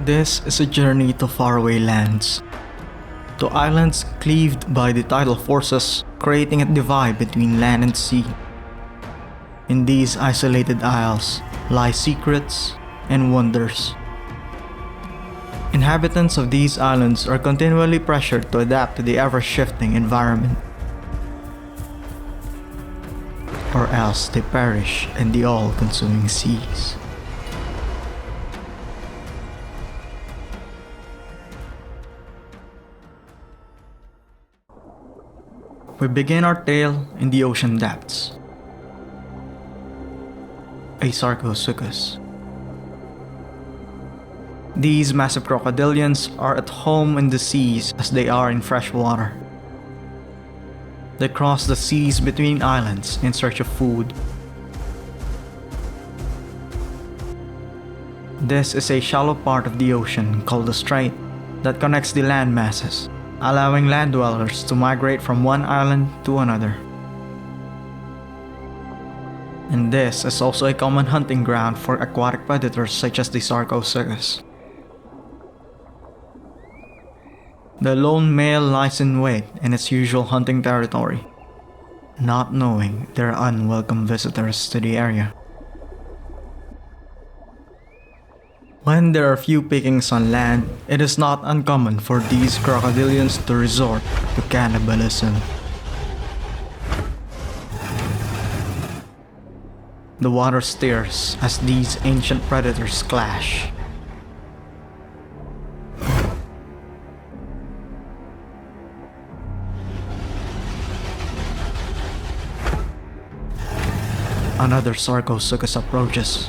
This is a journey to faraway lands, to islands cleaved by the tidal forces, creating a divide between land and sea. In these isolated isles lie secrets and wonders. Inhabitants of these islands are continually pressured to adapt to the ever-shifting environment, or else they perish in the all-consuming seas. We begin our tale in the ocean depths. A Sarcosuchus. These massive crocodilians are at home in the seas as they are in fresh water. They cross the seas between islands in search of food. This is a shallow part of the ocean called the strait that connects the land masses, allowing land dwellers to migrate from one island to another. And this is also a common hunting ground for aquatic predators such as the Sarcosuchus. The lone male lies in wait in its usual hunting territory, not knowing there are unwelcome visitors to the area. When there are few pickings on land, it is not uncommon for these crocodilians to resort to cannibalism. The water stirs as these ancient predators clash. Another Sarcosuchus approaches.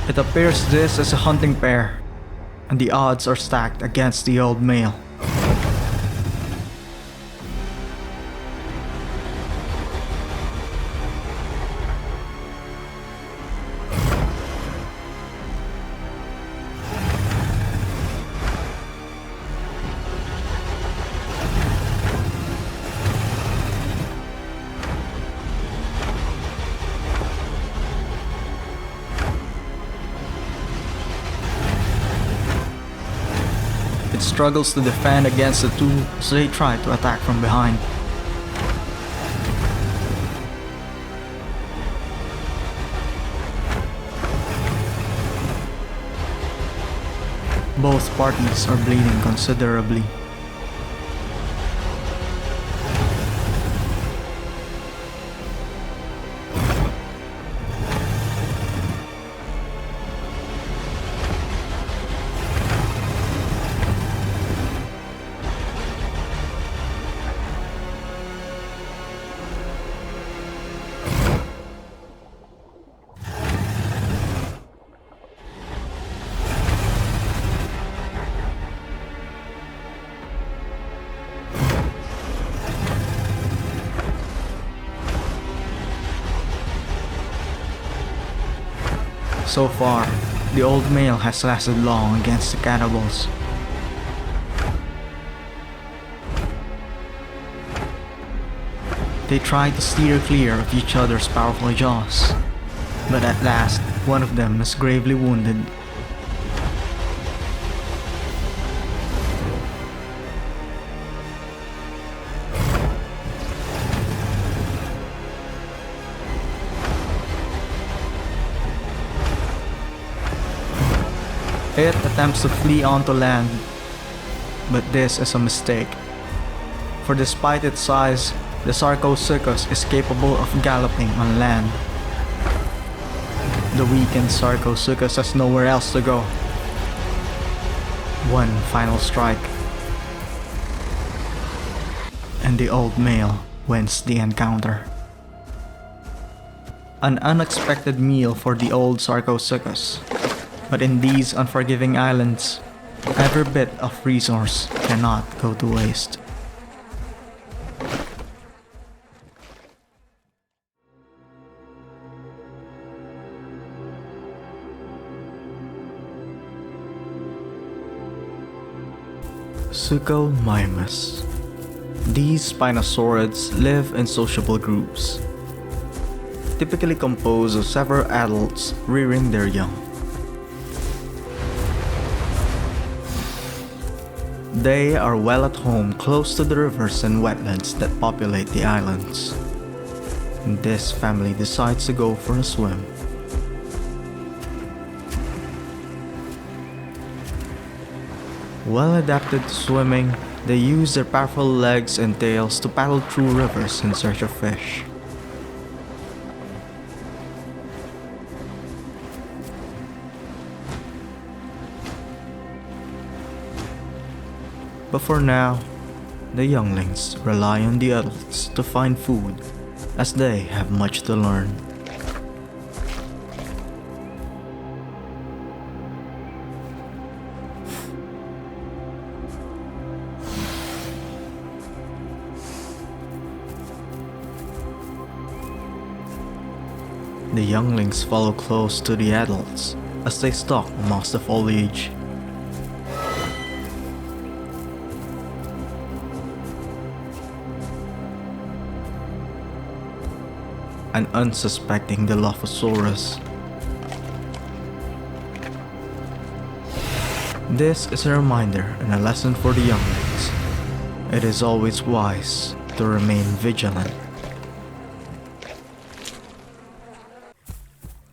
It appears this is a hunting pair, and the odds are stacked against the old male. It struggles to defend against the two, so they try to attack from behind. Both parties are bleeding considerably. So far, the old male has lasted long against the cannibals. They try to steer clear of each other's powerful jaws, but at last, one of them is gravely wounded. It attempts to flee onto land, but this is a mistake. For despite its size, the Sarcosuchus is capable of galloping on land. The weakened Sarcosuchus has nowhere else to go. One final strike, and the old male wins the encounter. An unexpected meal for the old Sarcosuchus. But in these unforgiving islands, every bit of resource cannot go to waste. Suchomimus. These Spinosaurids live in sociable groups, typically composed of several adults rearing their young. They are well at home close to the rivers and wetlands that populate the islands. This family decides to go for a swim. Well adapted to swimming, they use their powerful legs and tails to paddle through rivers in search of fish. But for now, the younglings rely on the adults to find food, as they have much to learn. The younglings follow close to the adults as they stalk amongst the foliage. An unsuspecting Dilophosaurus. This is a reminder and a lesson for the younglings. It is always wise to remain vigilant.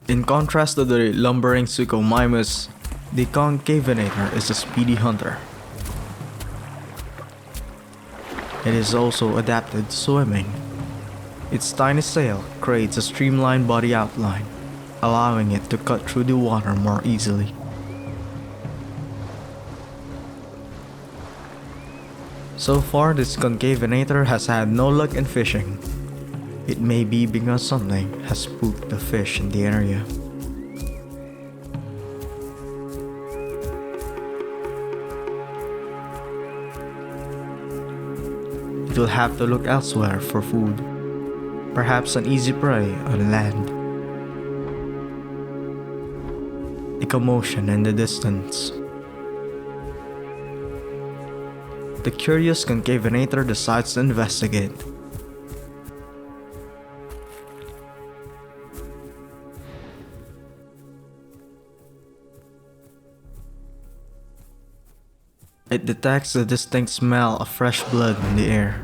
In contrast to the lumbering Suchomimus, the Concavenator is a speedy hunter. It is also adapted to swimming. Its tiny sail creates a streamlined body outline, allowing it to cut through the water more easily. So far, this Concavenator has had no luck in fishing. It may be because something has spooked the fish in the area. It will have to look elsewhere for food. Perhaps an easy prey on land. A commotion in the distance. The curious Concavenator decides to investigate. It detects the distinct smell of fresh blood in the air,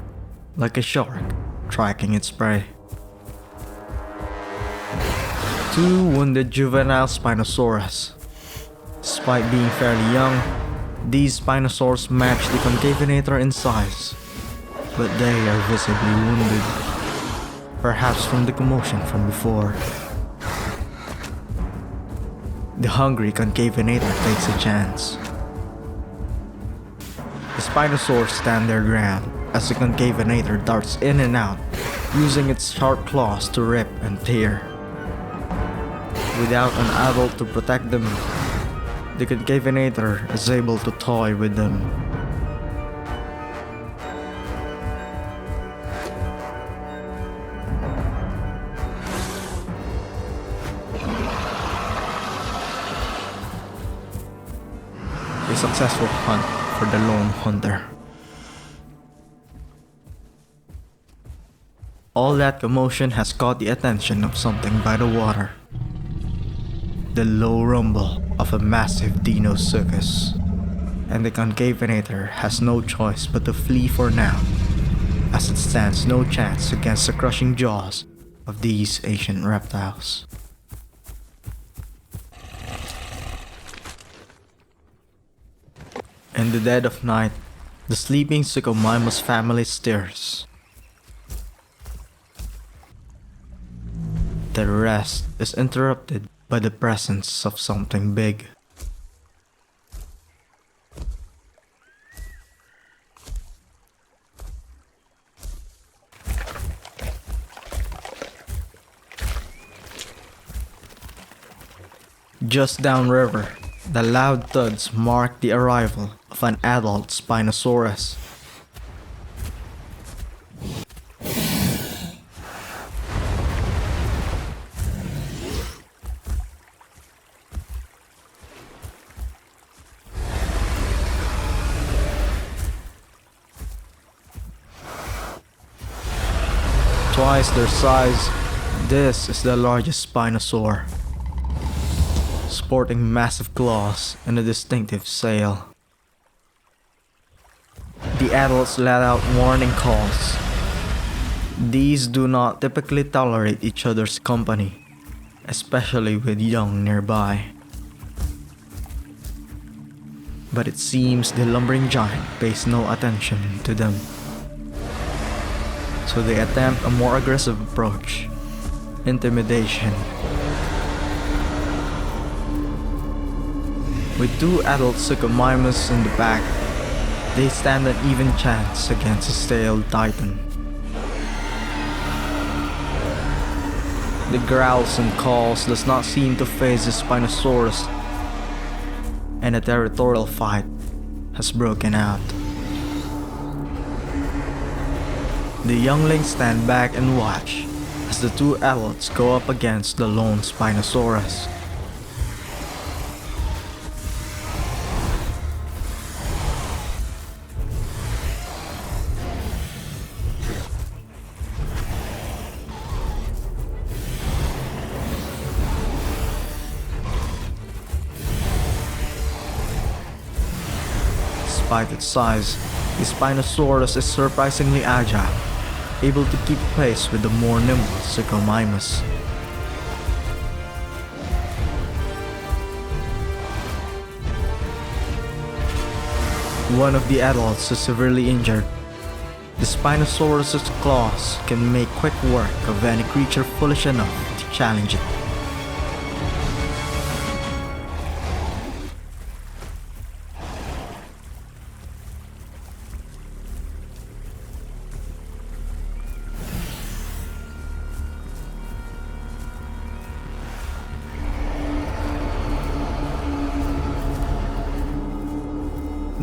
like a shark tracking its prey. Two wounded juvenile Spinosaurus. Despite being fairly young, these Spinosaurs match the Concavenator in size, but they are visibly wounded, perhaps from the commotion from before. The hungry Concavenator takes a chance. The Spinosaurs stand their ground as the Concavenator darts in and out, using its sharp claws to rip and tear. Without an adult to protect them, the Concavenator is able to toy with them. A successful hunt for the lone hunter. All that commotion has caught the attention of something by the water. The low rumble of a massive Deinosuchus, and the Concavenator has no choice but to flee for now, as it stands no chance against the crushing jaws of these ancient reptiles. In the dead of night, the sleeping Suchomimus family stirs. Their rest is interrupted by the presence of something big. Just downriver, the loud thuds mark the arrival of an adult Spinosaurus. Twice their size, this is the largest Spinosaur, sporting massive claws and a distinctive sail. The adults let out warning calls. These do not typically tolerate each other's company, especially with young nearby. But it seems the lumbering giant pays no attention to them. So they attempt a more aggressive approach: intimidation. With two adult Suchomimus in the back, they stand an even chance against a staled titan. The growls and calls does not seem to faze the Spinosaurus, and a territorial fight has broken out. The younglings stand back and watch as the two adults go up against the lone Spinosaurus. Despite its size, the Spinosaurus is surprisingly agile, able to keep pace with the more nimble Suchomimus. One of the adults is severely injured. The Spinosaurus's claws can make quick work of any creature foolish enough to challenge it.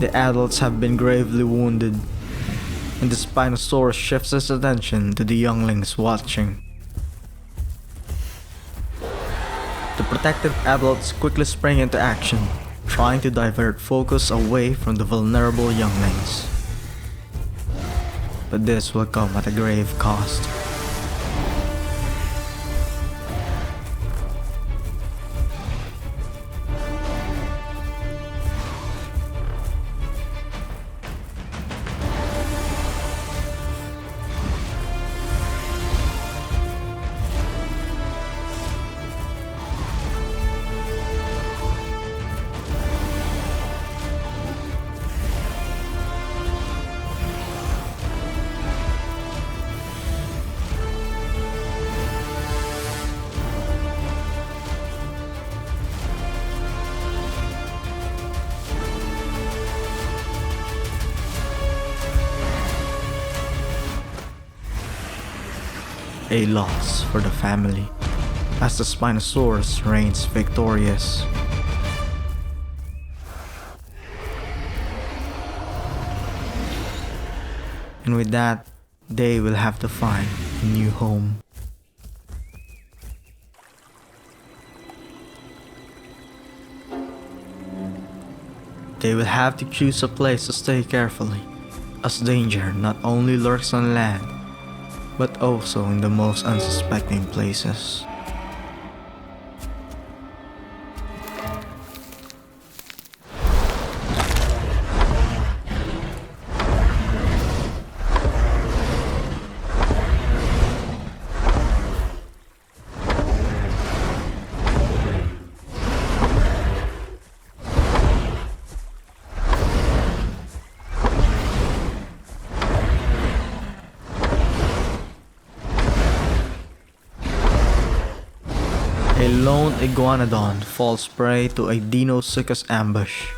The adults have been gravely wounded, and the Spinosaurus shifts its attention to the younglings watching. The protective adults quickly spring into action, trying to divert focus away from the vulnerable younglings. But this will come at a grave cost. A loss for the family, as the Spinosaurus reigns victorious. And with that, they will have to find a new home. They will have to choose a place to stay carefully, as danger not only lurks on land, but also in the most unsuspecting places. A lone iguanodon falls prey to a Deinosuchus ambush.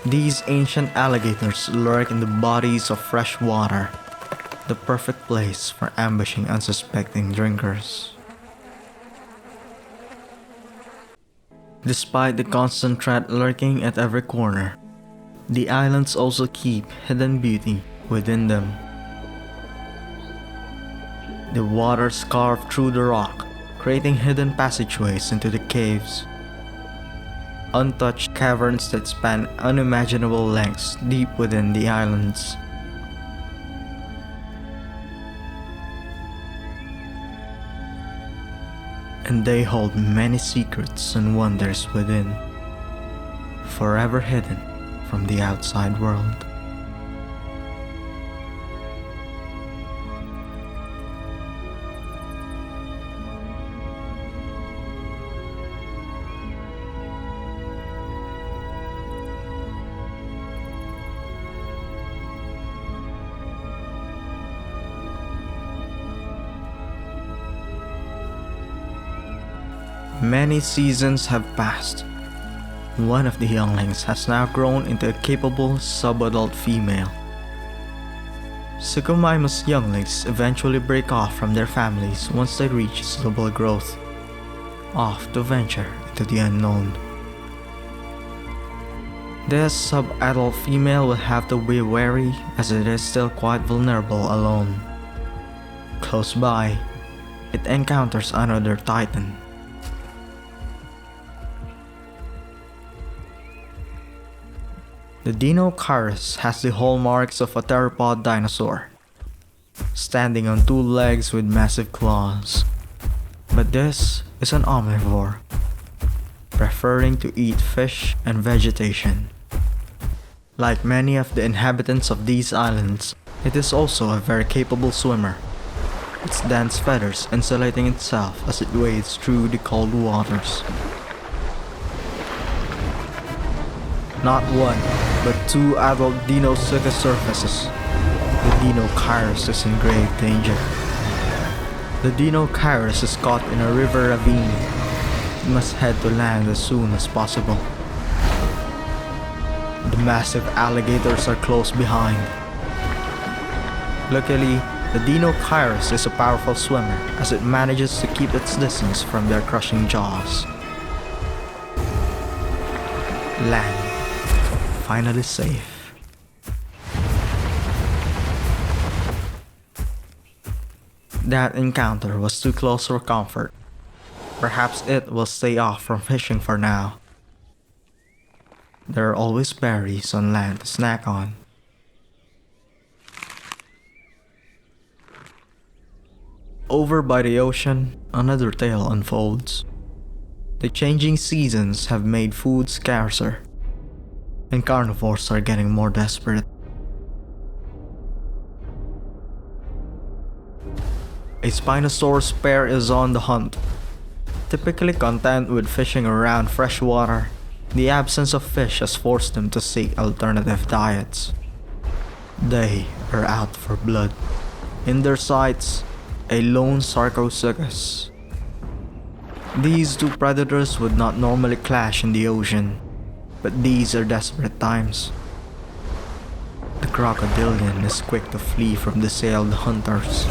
These ancient alligators lurk in the bodies of fresh water, the perfect place for ambushing unsuspecting drinkers. Despite the constant threat lurking at every corner, the islands also keep hidden beauty within them. The waters carve through the rock, creating hidden passageways into the caves. Untouched caverns that span unimaginable lengths deep within the islands. And they hold many secrets and wonders within, forever hidden from the outside world. Many seasons have passed. One of the younglings has now grown into a capable subadult female. Suchomimus younglings eventually break off from their families once they reach suitable growth, off to venture into the unknown. This sub-adult female will have to be wary as it is still quite vulnerable alone. Close by, it encounters another titan. The Deinocheirus has the hallmarks of a theropod dinosaur, standing on two legs with massive claws. But this is an omnivore, preferring to eat fish and vegetation. Like many of the inhabitants of these islands, it is also a very capable swimmer, its dense feathers insulating itself as it wades through the cold waters. Not one, but two adult Deinosuchus surfaces. The Deinocheirus is in grave danger. The Deinocheirus is caught in a river ravine. It must head to land as soon as possible. The massive alligators are close behind. Luckily, the Deinocheirus is a powerful swimmer as it manages to keep its distance from their crushing jaws. Land. Finally safe. That encounter was too close for comfort. Perhaps it will stay off from fishing for now. There are always berries on land to snack on. Over by the ocean, another tale unfolds. The changing seasons have made food scarcer, and carnivores are getting more desperate. A Spinosaurus pair is on the hunt. Typically content with fishing around fresh water, the absence of fish has forced them to seek alternative diets. They are out for blood. In their sights, a lone Sarcosuchus. These two predators would not normally clash in the ocean, but these are desperate times. The crocodilian is quick to flee from the sailed hunters.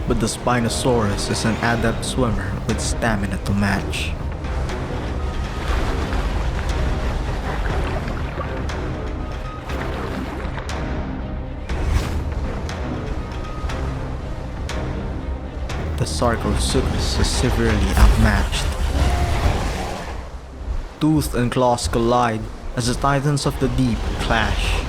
But the Spinosaurus is an adept swimmer with stamina to match. The Sarcosuchus is severely outmatched. Tooth and claws collide as the titans of the deep clash.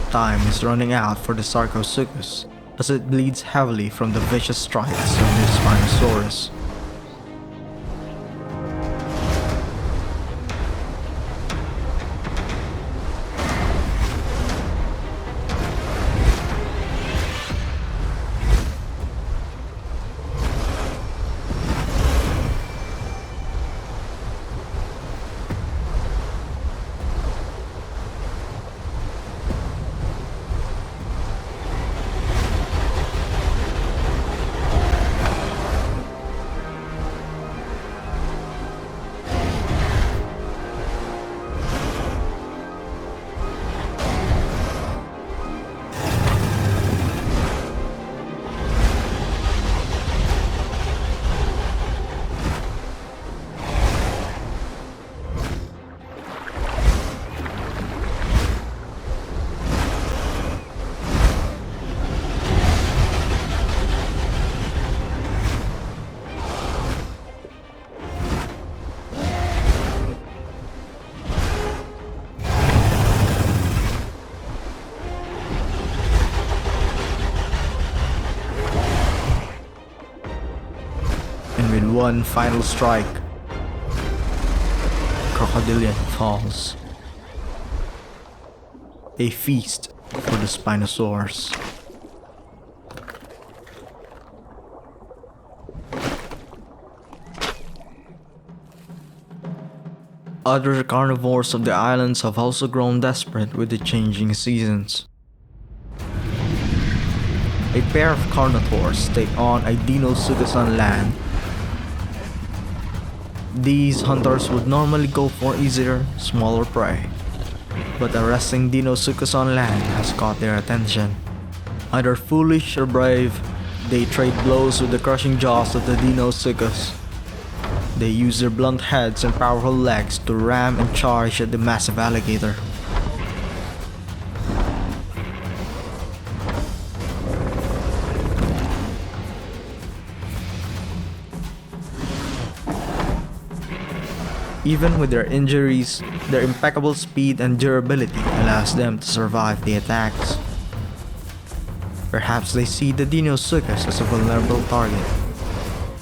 Time is running out for the Sarcosuchus as it bleeds heavily from the vicious strikes of the Spinosaurus. With one final strike, crocodilian falls. A feast for the Spinosaurs. Other carnivores of the islands have also grown desperate with the changing seasons. A pair of carnivores take on a Deinosuchus on land. These hunters would normally go for easier, smaller prey, but a resting Deinosuchus on land has caught their attention. Either foolish or brave, they trade blows with the crushing jaws of the Deinosuchus. They use their blunt heads and powerful legs to ram and charge at the massive alligator. Even with their injuries, their impeccable speed and durability allows them to survive the attacks. Perhaps they see the Deinosuchus as a vulnerable target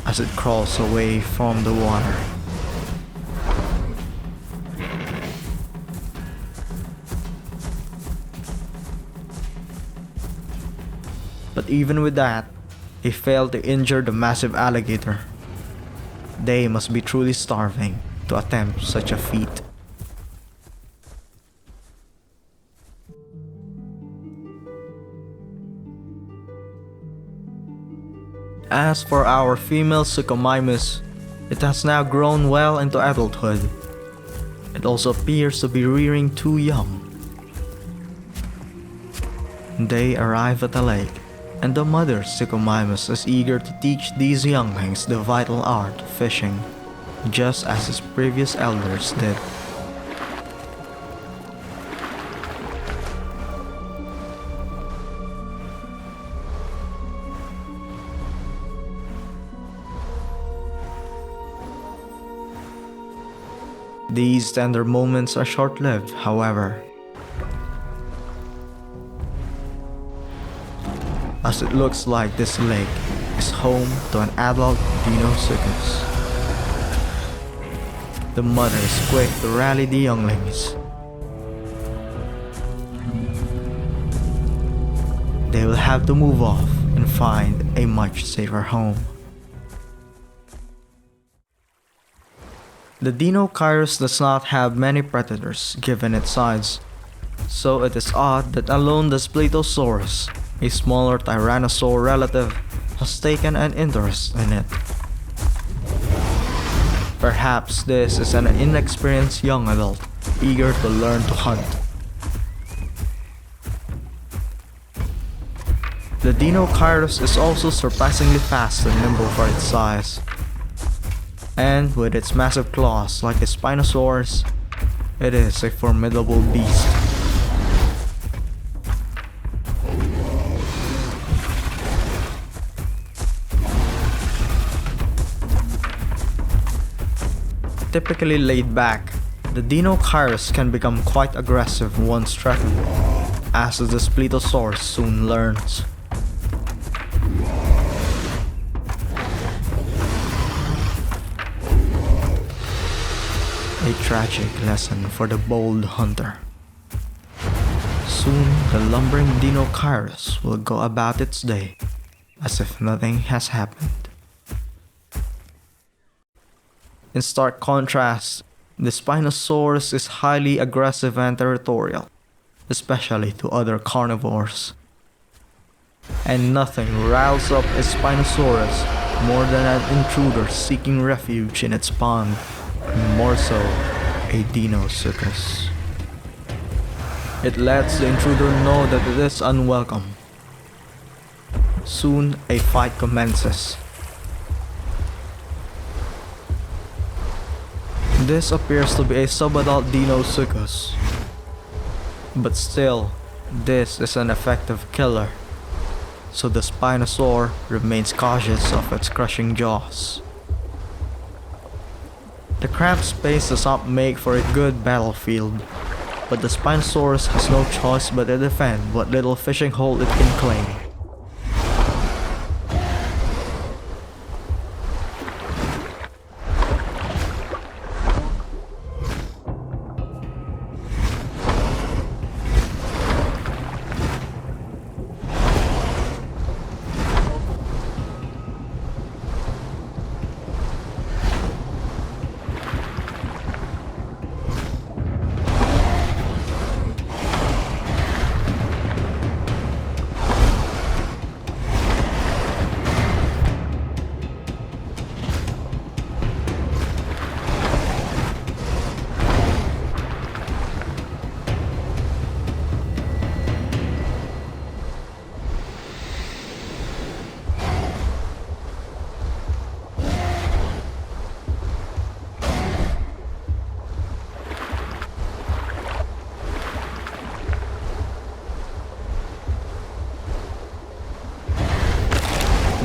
as it crawls away from the water. But even with that, they fail to injure the massive alligator. They must be truly starving to attempt such a feat. As for our female Suchomimus, it has now grown well into adulthood. It also appears to be rearing 2 young. They arrive at the lake, and the mother Suchomimus is eager to teach these younglings the vital art of fishing, just as his previous elders did. These tender moments are short-lived, however, as it looks like this lake is home to an adult Deinosuchus. The mother is quick to rally the younglings. They will have to move off and find a much safer home. The Deinocheirus does not have many predators given its size, so it is odd that alone the Spinosaurus, a smaller tyrannosaur relative, has taken an interest in it. Perhaps this is an inexperienced young adult, eager to learn to hunt. The Deinocheirus is also surprisingly fast and nimble for its size. And with its massive claws like a Spinosaurus, it is a formidable beast. Typically laid back, the Deinocheirus can become quite aggressive once threatened, as the Spinosaurus soon learns. A tragic lesson for the bold hunter. Soon, the lumbering Deinocheirus will go about its day as if nothing has happened. In stark contrast, the Spinosaurus is highly aggressive and territorial, especially to other carnivores. And nothing riles up a Spinosaurus more than an intruder seeking refuge in its pond. More so, a Deinosuchus. It lets the intruder know that it is unwelcome. Soon, a fight commences. This appears to be a subadult Deinosuchus. But still, this is an effective killer, so the Spinosaur remains cautious of its crushing jaws. The cramped space does not make for a good battlefield, but the Spinosaurus has no choice but to defend what little fishing hole it can claim.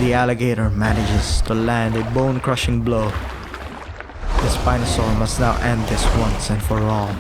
the alligator manages to land a bone-crushing blow, the Spinosaur must now end this once and for all.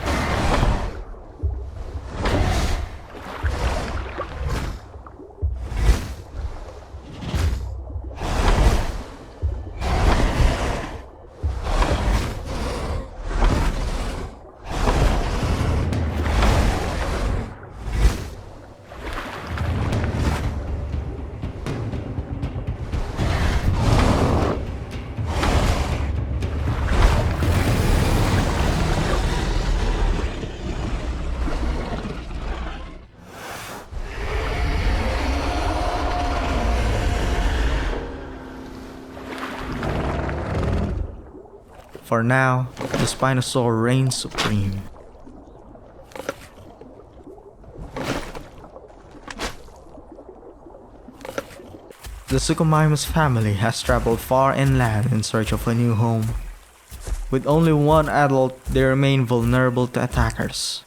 For now, the Spinosaur reigns supreme. The Suchomimus family has traveled far inland in search of a new home. With only one adult, they remain vulnerable to attackers.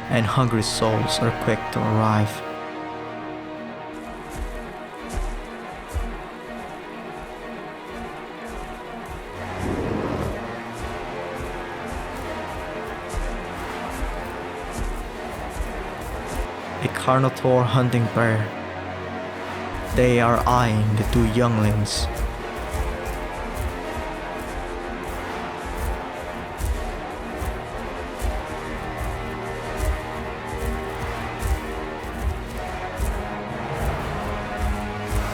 And hungry souls are quick to arrive. A carnotaur hunting pair. They are eyeing the two younglings.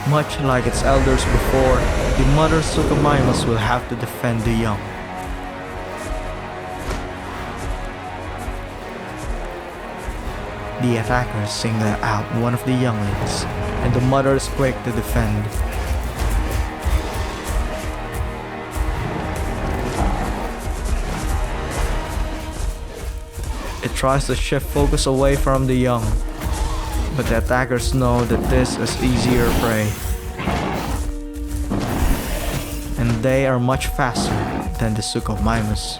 Much like its elders before, the mother Suchomimus will have to defend the young. The attackers single out one of the younglings, and the mother is quick to defend. It tries to shift focus away from the young, but the attackers know that this is easier prey. And they are much faster than the Suchomimus.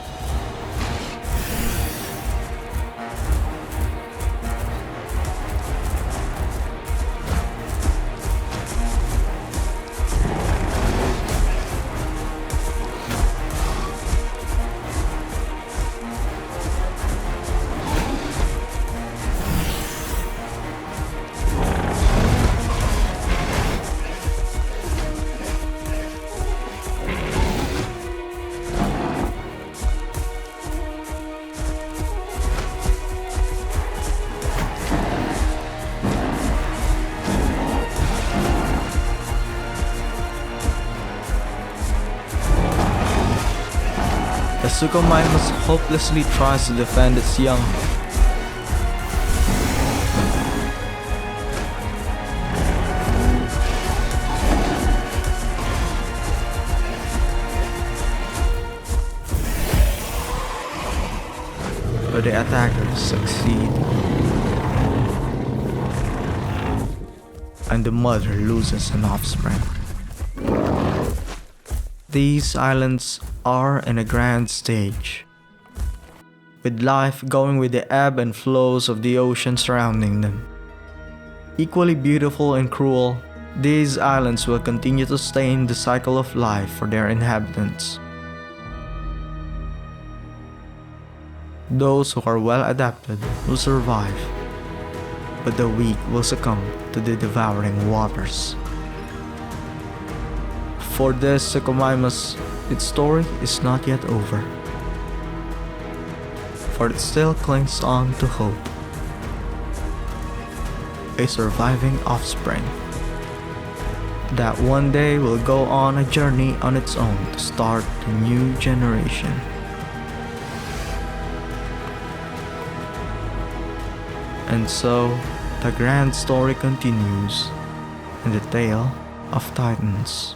The Suchomimus hopelessly tries to defend its young. But the attackers succeed. And the mother loses an offspring. These islands are in a grand stage, with life going with the ebb and flows of the ocean surrounding them. Equally beautiful and cruel, these islands will continue to sustain the cycle of life for their inhabitants. Those who are well adapted will survive, but the weak will succumb to the devouring waters. For this Suchomimus, its story is not yet over, for it still clings on to hope. A surviving offspring that one day will go on a journey on its own to start a new generation. And so, the grand story continues in the tale of Titans.